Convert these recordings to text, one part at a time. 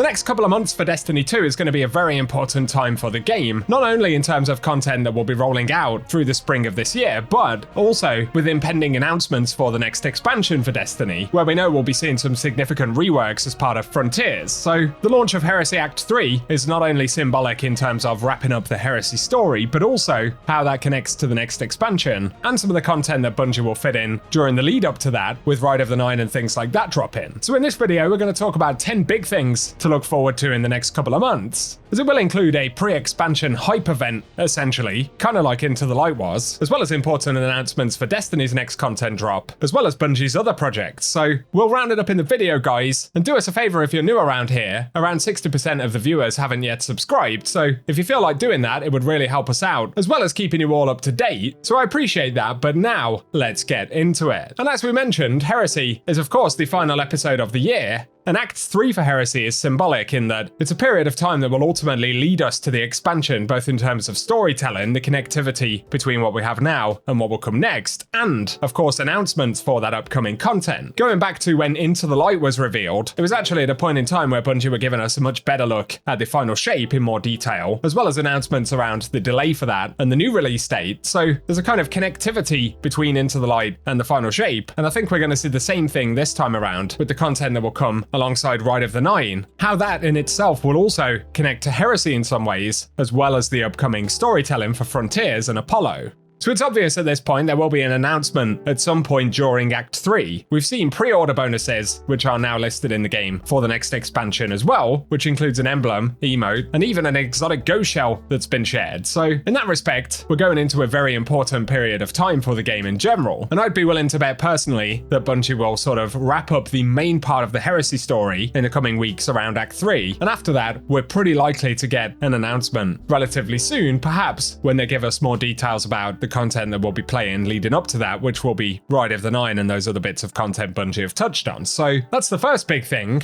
next couple of months for Destiny 2 is going to be a very important time for the game, not only in terms of content that will be rolling out through the spring of this year, but also with impending announcements for the next expansion for Destiny, where we know we'll be seeing some significant reworks as part of Frontiers. So the launch of Heresy Act 3 is not only symbolic in terms of wrapping up the Heresy story, but also how that connects to the next expansion, and some of the content that Bungie will fit in during the lead up to that, with Ride of the Nine and things like that drop in. So in this video, we're going to talk about 10 big things to look forward to in the next couple of months, as it will include a pre-expansion hype event, essentially, kind of like Into the Light was, as well as important announcements for Destiny's next content drop, as well as Bungie's other projects. So we'll round it up in the video, guys, and do us a favor if you're new around here. Around 60% of the viewers haven't yet subscribed, so if you feel like doing that, it would really help us out, as well as keeping you all up to date. So I appreciate that, but now let's get into it. And as we mentioned, Heresy is of course the final episode of the year, and Act 3 for Heresy is symbolic in that it's a period of time that will ultimately lead us to the expansion, both in terms of storytelling, the connectivity between what we have now and what will come next, and, of course, announcements for that upcoming content. Going back to when Into the Light was revealed, it was actually at a point in time where Bungie were giving us a much better look at the final shape in more detail, as well as announcements around the delay for that and the new release date. So there's a kind of connectivity between Into the Light and the final shape, and I think we're going to see the same thing this time around with the content that will come alongside Ride of the Nine. How that in itself will also connect to Heresy in some ways, as well as the upcoming storytelling for Frontiers and Apollo. So it's obvious at this point there will be an announcement at some point during Act 3. We've seen pre-order bonuses, which are now listed in the game for the next expansion as well, which includes an emblem, emote, and even an exotic ghost shell that's been shared. So in that respect, we're going into a very important period of time for the game in general. And I'd be willing to bet personally that Bungie will sort of wrap up the main part of the Heresy story in the coming weeks around Act 3. And after that, we're pretty likely to get an announcement relatively soon, perhaps when they give us more details about the content that we'll be playing leading up to that, which will be Ride of the Nine and those other bits of content Bungie have touched on. So that's the first big thing.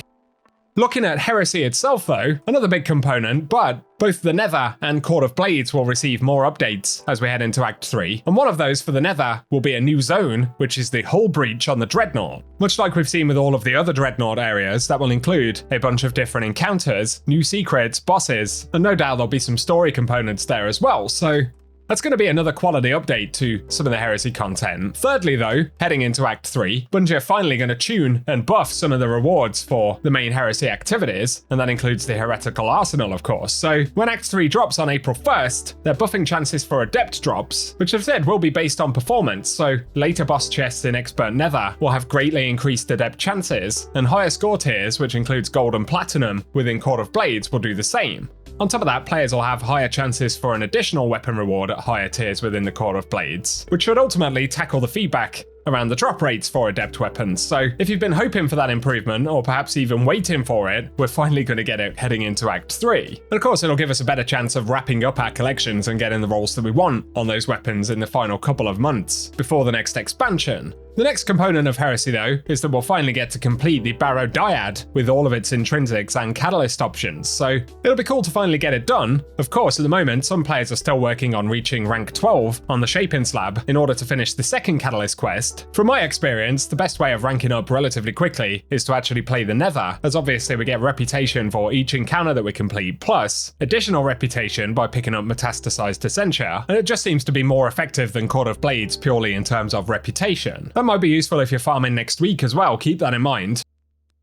Looking at Heresy itself though, another big component, but both the Nether and Court of Blades will receive more updates as we head into Act 3, and one of those for the Nether will be a new zone, which is the Hull Breach on the Dreadnought. Much like we've seen with all of the other Dreadnought areas, that will include a bunch of different encounters, new secrets, bosses, and no doubt there'll be some story components there as well, so that's going to be another quality update to some of the Heresy content. Thirdly though, heading into Act 3, Bungie are finally going to tune and buff some of the rewards for the main Heresy activities, and that includes the Heretical Arsenal of course. So when Act 3 drops on April 1st, their buffing chances for Adept drops, which I've said will be based on performance, so later boss chests in Expert Nether will have greatly increased Adept chances, and higher score tiers, which includes Gold and Platinum within Court of Blades, will do the same. On top of that, players will have higher chances for an additional weapon reward at higher tiers within the Court of Blades, which should ultimately tackle the feedback around the drop rates for Adept weapons. So if you've been hoping for that improvement, or perhaps even waiting for it, we're finally going to get it heading into Act 3. And of course, it'll give us a better chance of wrapping up our collections and getting the rolls that we want on those weapons in the final couple of months before the next expansion. The next component of Heresy though is that we'll finally get to complete the Barrow Dyad with all of its intrinsics and catalyst options, so it'll be cool to finally get it done. Of course, at the moment, some players are still working on reaching rank 12 on the Shaping Slab in order to finish the second catalyst quest. From my experience, the best way of ranking up relatively quickly is to actually play the Nether, as obviously we get reputation for each encounter that we complete, plus additional reputation by picking up Metastasized Essentia, and it just seems to be more effective than Court of Blades purely in terms of reputation. That might be useful if you're farming next week as well, keep that in mind.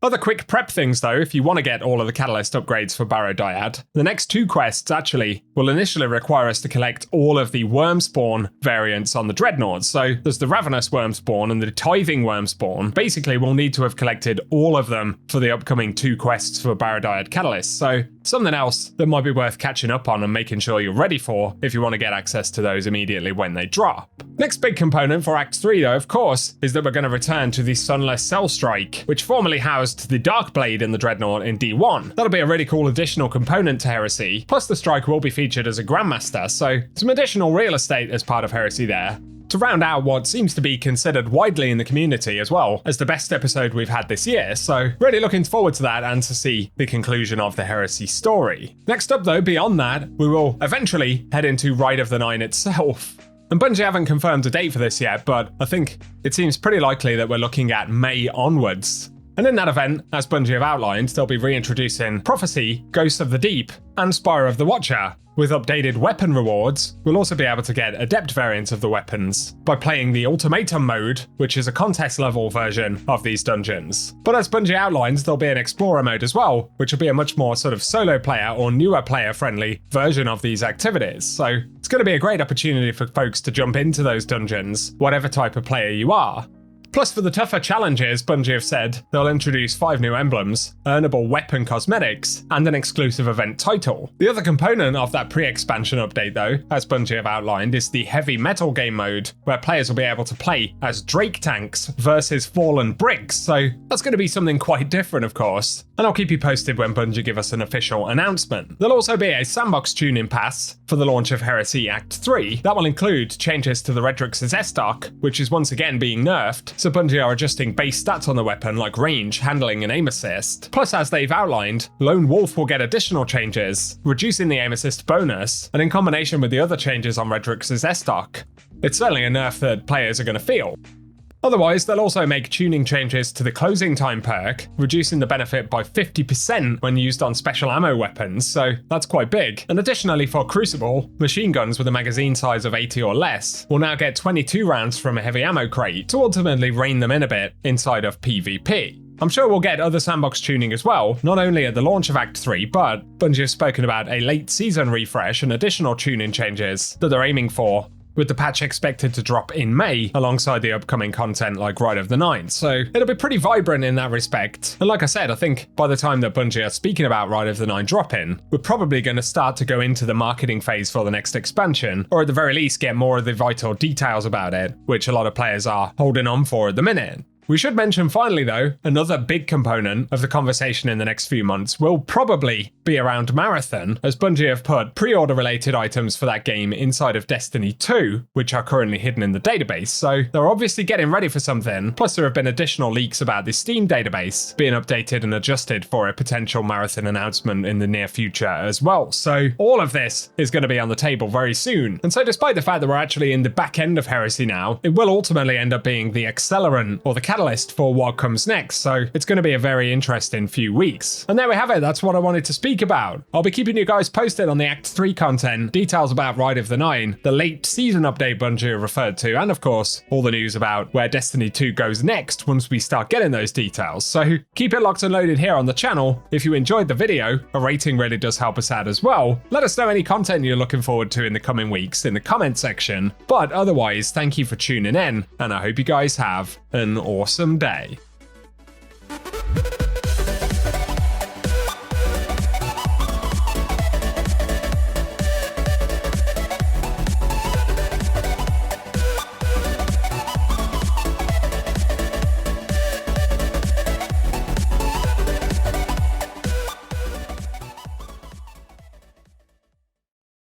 Other quick prep things though, if you want to get all of the catalyst upgrades for Barrow Dyad, the next two quests actually will initially require us to collect all of the Wormspawn variants on the Dreadnoughts. So there's the Ravenous Wormspawn and the Tithing Wormspawn. Basically, we'll need to have collected all of them for the upcoming two quests for Barrow Dyad catalyst. So something else that might be worth catching up on and making sure you're ready for if you want to get access to those immediately when they drop. Next big component for Act 3 though, of course, is that we're going to return to the Sunless Cell Strike, which formerly housed the Dark Blade in the Dreadnought in D1. That'll be a really cool additional component to Heresy, plus the strike will be featured as a Grandmaster, so some additional real estate as part of Heresy there, to round out what seems to be considered widely in the community as well as the best episode we've had this year, so really looking forward to that and to see the conclusion of the Heresy story. Next up though, beyond that, we will eventually head into Ride of the Nine itself. And Bungie haven't confirmed a date for this yet, but I think it seems pretty likely that we're looking at May onwards. And in that event, as Bungie have outlined, they'll be reintroducing Prophecy, Ghost of the Deep, and Spire of the Watcher. With updated weapon rewards, we'll also be able to get adept variants of the weapons by playing the Ultimatum mode, which is a contest level version of these dungeons. But as Bungie outlines, there'll be an Explorer mode as well, which will be a much more sort of solo player or newer player friendly version of these activities. So it's going to be a great opportunity for folks to jump into those dungeons, whatever type of player you are. Plus, for the tougher challenges, Bungie have said they'll introduce 5 new emblems, earnable weapon cosmetics, and an exclusive event title. The other component of that pre-expansion update though, as Bungie have outlined, is the heavy metal game mode, where players will be able to play as Drake tanks versus fallen bricks, so that's going to be something quite different of course. And I'll keep you posted when Bungie give us an official announcement. There'll also be a sandbox tuning pass for the launch of Heresy Act 3. That will include changes to the Redrix's S-Stock, which is once again being nerfed, so Bungie are adjusting base stats on the weapon like range, handling and aim assist. Plus, as they've outlined, Lone Wolf will get additional changes, reducing the aim assist bonus, and in combination with the other changes on Redrix's S-Stock, it's certainly a nerf that players are going to feel. Otherwise, they'll also make tuning changes to the closing time perk, reducing the benefit by 50% when used on special ammo weapons, so that's quite big. And additionally for Crucible, machine guns with a magazine size of 80 or less will now get 22 rounds from a heavy ammo crate to ultimately rein them in a bit inside of PvP. I'm sure we'll get other sandbox tuning as well, not only at the launch of Act 3, but Bungie have spoken about a late season refresh and additional tuning changes that they're aiming for, with the patch expected to drop in May alongside the upcoming content like Ride of the Nine, so it'll be pretty vibrant in that respect. And like I said, I think by the time that Bungie are speaking about Ride of the Nine dropping, we're probably going to start to go into the marketing phase for the next expansion, or at the very least get more of the vital details about it, which a lot of players are holding on for at the minute. We should mention finally though, another big component of the conversation in the next few months will probably be around Marathon, as Bungie have put pre-order related items for that game inside of Destiny 2, which are currently hidden in the database, so they're obviously getting ready for something. Plus there have been additional leaks about the Steam database being updated and adjusted for a potential Marathon announcement in the near future as well, so all of this is going to be on the table very soon. And so despite the fact that we're actually in the back end of Heresy now, it will ultimately end up being the accelerant or the catalyst for what comes next, so it's going to be a very interesting few weeks. And there we have it, that's what I wanted to speak about. I'll be keeping you guys posted on the Act 3 content, details about Ride of the Nine, the late season update Bungie referred to, and of course, all the news about where Destiny 2 goes next once we start getting those details. So keep it locked and loaded here on the channel. If you enjoyed the video, a rating really does help us out as well. Let us know any content you're looking forward to in the coming weeks in the comment section. But otherwise, thank you for tuning in, and I hope you guys have an awesome day.